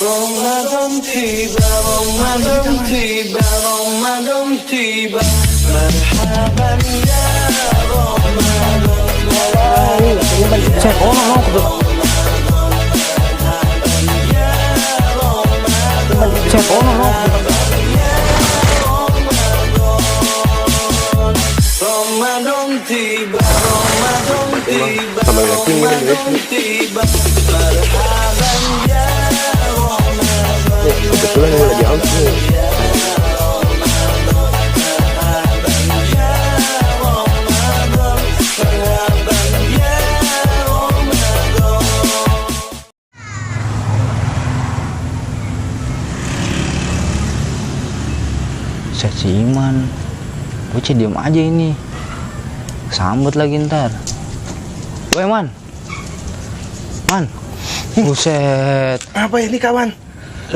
Ramadan tiba, Ramadan tiba, Ramadan tiba. Marhaban ya Ramadan. Cek, oh no, cek, oh no. Ramadan tiba, Ramadan tiba, Ramadan tiba. Marhaban ya Ramadan. Kebetulan gue lagi out nih. Si Iman, bocah diem aja ini, sambut lagi ntar. Woi Man, buset. Apa ini kawan?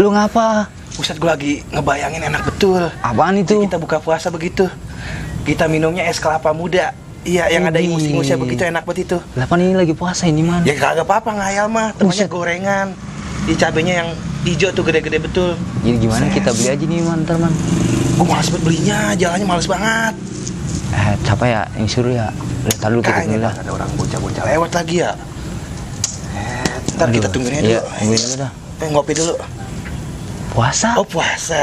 Lu ngapa? Buset, gue lagi ngebayangin enak betul. Apaan itu? Kita buka puasa begitu, kita minumnya es kelapa muda. Iya, yang ada ingus-ingusnya begitu, enak banget itu. Lapan ini lagi puasa ini Man. Ya kagak apa-apa, ngayal mah. Temannya gorengan. Di cabenya yang hijau tuh gede-gede betul. Jadi gimana kita beli aja nih Man, ntar Man. Gue males banget belinya, jalannya males banget. Siapa ya yang suruh ya? Lihat dulu kita Kayaknya dulu lah. ada orang bocah-bocah lewat lagi ya. Ntar kita tungguin Iya, dulu. tungguin dulu dah. Ngopi dulu. Puasa? Oh puasa.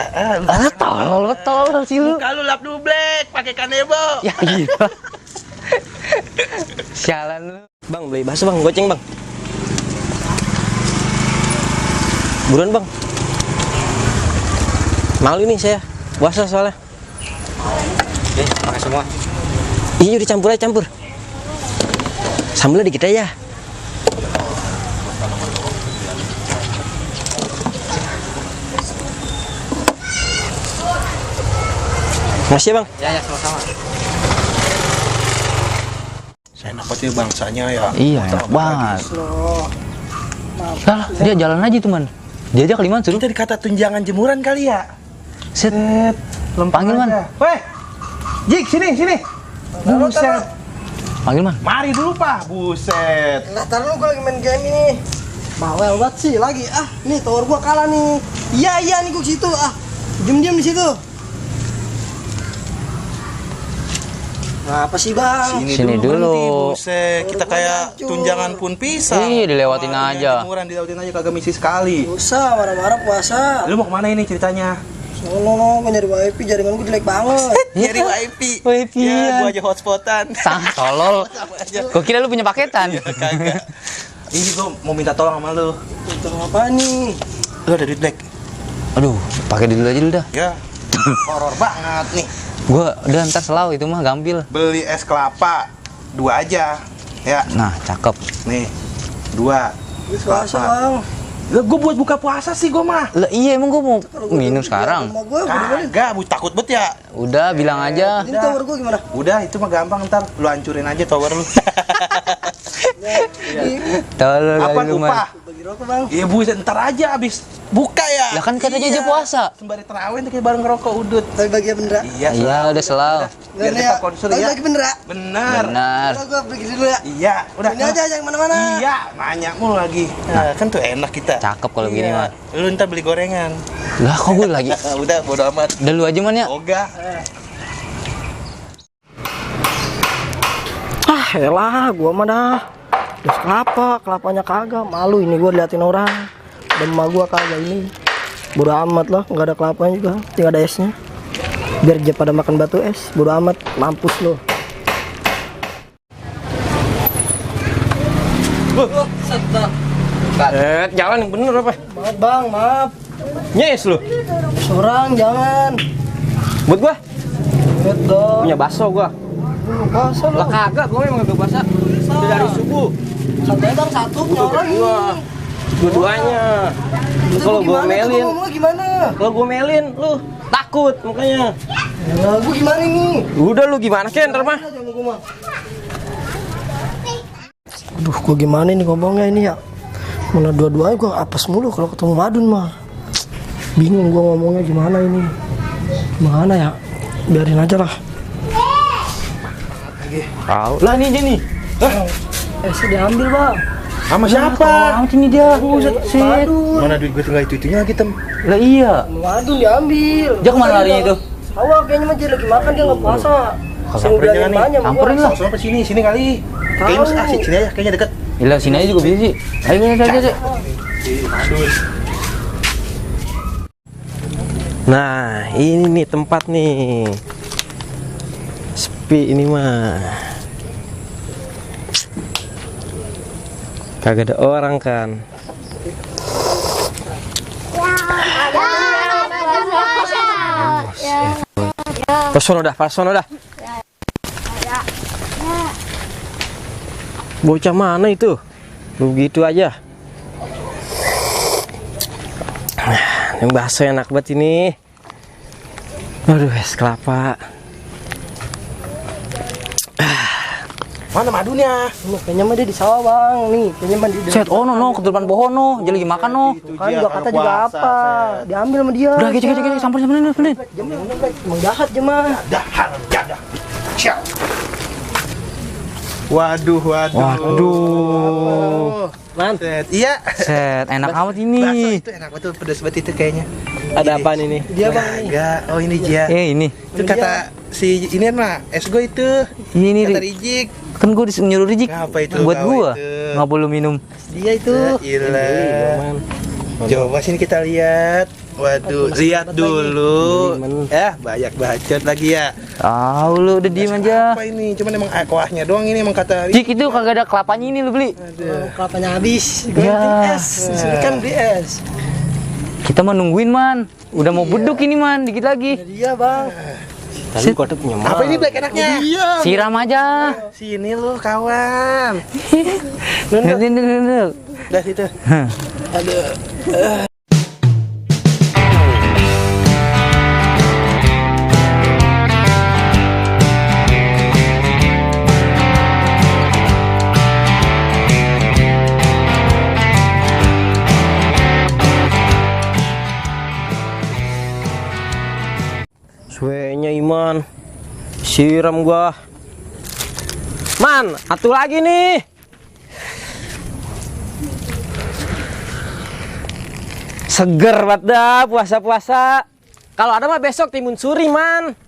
Tolol sih lu. Muka lu lap dublek, pakai kanebo. Ya gitu. Sialan lu. Bang, beli bakso bang, goceng bang. Buruan bang. Malu nih saya, puasa soalnya. Pakai semua. Iya, dicampur aja, campur. Sambelnya dikit aja. Makasih ya bang. Ya sama-sama. Saya enak banget ya bangsanya ya. Iya, enak banget. Lah, dia jalan aja tuh Man. Dia aja kalimat suruh. Kita dikata tunjangan jemuran kali ya. Set. Panggil Man. Weh, Jik, sini. Buset. Panggil Man. Mari dulu Pak. Buset. Nah, taruh gue lagi main game ini. Bawel banget sih lagi. Nih tower gua kalah nih. Iya nih gua situ. Diam-diam di situ. Apa sih bang? Sini dulu. Berhenti, buset. Kita kayak tunjangan pun pisah. Iya, dilewatin aja. Jemuran dilewatin aja, kagak misi sekali. Usah marah-marah puasa. Lu mau kemana ini ceritanya? Sono mau nyari wifi, jaringan gue jelek banget. Nyari wifi. Wifi. Ya, gua aja hotspotan. Tolol. Gua kira lu punya paketan. Kagak. Ini gua mau minta tolong sama lu. Itu apa nih? Lu ada duit black? Aduh, pakai dulu aja dulu dah. Ya. Horor banget nih. Gua udah ntar selau itu mah gampil. Beli es kelapa 2 aja. Ya. Nah, cakep. Nih. 2. Puasa bang. Lah gua buat buka puasa sih gua mah. Lah iya emang gua mau minum sekarang. Sama gue boleh. Kagak, takut bet ya. Udah bilang aja. Ini tower gue gimana? Udah, itu mah gampang, ntar lu hancurin aja tower lu. Tolol Apa kali lu Man. upah? Bagi rokok bang. Iya buset, ntar aja abis buka ya. Lah kan katanya aja puasa. Sembari terawih kayak bareng ngerokok udut. Tapi bagi bendera. Iya, Iya, udah selau. biar kita konsul ya. Bagi bendera. Benar. Benar. Kalau gue pergi dulu ya. Iya, udah. Ini aja yang mana-mana. Iya, nanya mulu lagi. Nah, kan tuh enak kita. Cakep kalau begini Iya. Man. Lu ntar beli gorengan. Lah kok gue lagi. Udah, bodo amat. Udah lu aja Man ya. Ogah. Elah, gua mah dah. Terus kelapanya kagak. Malu ini gua liatin orang. Demam gua kagak ini. Bodo amat lah, nggak ada kelapanya juga. Tinggal ada esnya. Biar dia pada makan batu es. Bodo amat, mampus lo. Jalan yang bener apa? Maaf bang, maaf. Nyes lu. Seorang jangan. Buat gua, Lihat dong. punya bakso gua. Puasa Lah lo. kagak, gua memang gak puasa. Udah dari subuh. Santai bang, satu punya orang ini. Dua. Dua-duanya. Lu kalau gua melin, Ngomongnya gimana? kalau gua melin, lu takut makanya. Ya, gua gimana ini? Udah lu gimana Ken, ntar mah. Aduh, gua gimana ini ngomongnya ini ya? Mana dua-duanya gua apes mulu kalau ketemu Madun mah. Bingung gua ngomongnya gimana ini. Gimana ya? Biarin aja lah. Tahu. Lah nih dia nih. Sudah diambil bang. Sama siapa? Amat ini dia. Set. Mana duit gue tinggal itu-itunya lagi, Tem. Lah iya. Waduh diambil. Dia kemana larinya itu? Sawah kayaknya mah dia lagi makan, dia nggak puasa. Samperin jangan nih. Banyak, Samperin lah. Langsung ke sini kali. Kayaknya masih asik sini aja, kayaknya deket. Gila sini aja juga bisa sih. Ayo aja. Nah, ini nih tempat nih. Sepi ini mah. Kagak ada orang kan. Pasono dah. Bocah mana itu? Begitu aja. Yang bakso enak banget ini. Aduh, es kelapa. Mana madunya? Kayaknya mah dia di sawah bang, nih kayaknya mah di Set, oh no, ke depan pohon no. Dia lagi makan no. kan juga kata juga apa, diambil sama dia. Udah, gitu. Samperin. Emang jahat dia mah. Jadah. Ciao. Waduh. Man, Iya. Set, enak amat Bakso ini. itu enak betul, pedas banget itu kayaknya. ada apaan ini? Dia bang nih. Enggak. Oh ini dia. Ini. Itu kata si ini mah es gue itu. Ini Kata Ri. Rijik. Kan gue nyuruh Rijik Apa itu? buat Apa gua. itu? Nggak boleh minum. Dia itu. Ilah. Coba sini kita lihat. Waduh, lihat dulu. Banyak bacot lagi ya. Tahu lu udah diem aja. Apa ini? Cuman emang kuahnya doang ini emang kata Cik itu kagak ada kelapanya ini lu beli. Kelapanya habis. Gue Ya. beli es. Sini kan beli es. Kita mah nungguin man. Udah mau beduk ini man, dikit lagi. Dia bang. Tadi kau tuh punya apa ini black enaknya? Iya. Siram aja. Sini lu kawan. Nunduk. Udah situ. Suenya Iman. Siram gua. Man, atuh lagi nih. Seger banget dah puasa-puasa. Kalau ada mah besok timun suri, Man.